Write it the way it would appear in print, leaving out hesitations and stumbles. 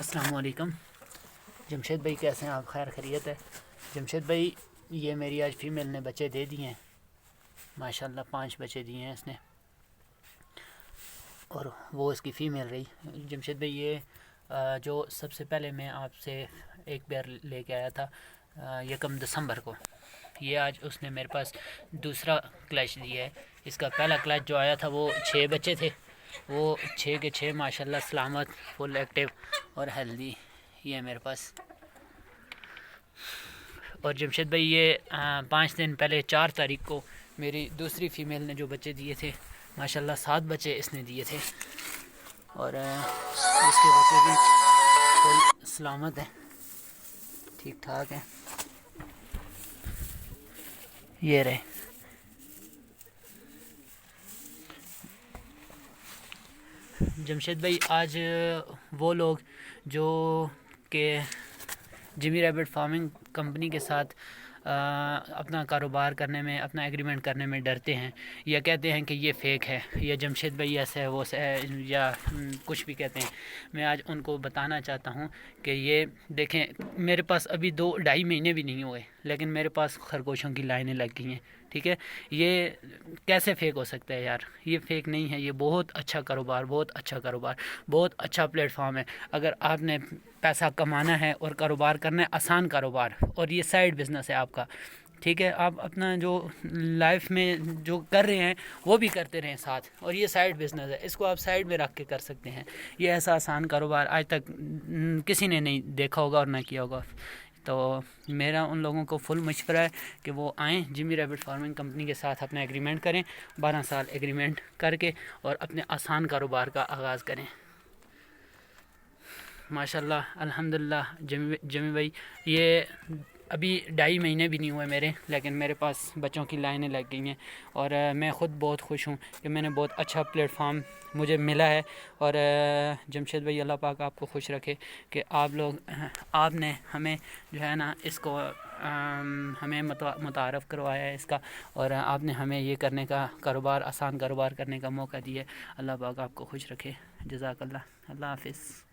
السلام علیکم جمشید بھائی، کیسے ہیں آپ؟ خیر خیریت ہے؟ جمشید بھائی، یہ میری آج فیمیل نے بچے دے دیے ہیں، ماشاءاللہ 5 بچے دیے ہیں اس نے، اور وہ اس کی فیمیل رہی۔ جمشید بھائی، یہ جو سب سے پہلے میں آپ سے ایک بیر لے کے آیا تھا 1 دسمبر کو، یہ آج اس نے میرے پاس دوسرا کلچ دیا ہے۔ اس کا پہلا کلچ جو آیا تھا وہ 6 بچے تھے، وہ 6 کے 6 ماشاءاللہ سلامت، فل ایکٹیو اور ہیلدی یہ ہے میرے پاس۔ اور جمشید بھائی، یہ 5 دن پہلے 4 تاریخ کو میری دوسری فیمیل نے جو بچے دیے تھے، ماشاءاللہ 7 بچے اس نے دیے تھے، اور اس کے بچے بھی فل سلامت ہیں، ٹھیک ٹھاک ہیں، یہ رہے۔ جمشید بھائی، آج وہ لوگ جو کہ جمی ریبٹ فارمنگ کمپنی کے ساتھ اپنا کاروبار کرنے میں، اپنا ایگریمنٹ کرنے میں ڈرتے ہیں، یا کہتے ہیں کہ یہ فیک ہے، یا جمشید بھائی ایسا ہے وہ ہے، یا کچھ بھی کہتے ہیں، میں آج ان کو بتانا چاہتا ہوں کہ یہ دیکھیں، میرے پاس ابھی 2-2.5 مہینے بھی نہیں ہوئے، لیکن میرے پاس خرگوشوں کی لائنیں لگ گئی ہیں، ٹھیک ہے؟ یہ کیسے فیک ہو سکتا ہے یار؟ یہ فیک نہیں ہے، یہ بہت اچھا کاروبار، بہت اچھا کاروبار، بہت اچھا پلیٹ فارم ہے۔ اگر آپ نے پیسہ کمانا ہے اور کاروبار کرنا ہے، آسان کاروبار، اور یہ سائیڈ بزنس ہے آپ کا، ٹھیک ہے؟ آپ اپنا جو لائف میں جو کر رہے ہیں وہ بھی کرتے رہیں ساتھ، اور یہ سائیڈ بزنس ہے، اس کو آپ سائیڈ میں رکھ کے کر سکتے ہیں۔ یہ ایسا آسان کاروبار آج تک کسی نے نہیں دیکھا ہوگا اور نہ کیا ہوگا۔ تو میرا ان لوگوں کو فل مشورہ ہے کہ وہ آئیں، جمی ریبٹ فارمنگ کمپنی کے ساتھ اپنا ایگریمنٹ کریں، 12 سال ایگریمنٹ کر کے، اور اپنے آسان کاروبار کا آغاز کریں۔ ماشاءاللہ الحمدللہ جمی بھائی، یہ ابھی 2.5 مہینے بھی نہیں ہوئے میرے، لیکن میرے پاس بچوں کی لائنیں لگ گئی ہیں، اور میں خود بہت خوش ہوں کہ میں نے بہت اچھا پلیٹ فارم مجھے ملا ہے۔ اور جمشید بھائی، اللہ پاک آپ کو خوش رکھے کہ آپ نے ہمیں جو ہے نا اس کو ہمیں متعارف کروایا ہے اس کا، اور آپ نے ہمیں یہ کرنے کا کاروبار، آسان کاروبار کرنے کا موقع دیا ہے۔ اللہ پاک آپ کو خوش رکھے، جزاک اللہ، اللہ حافظ۔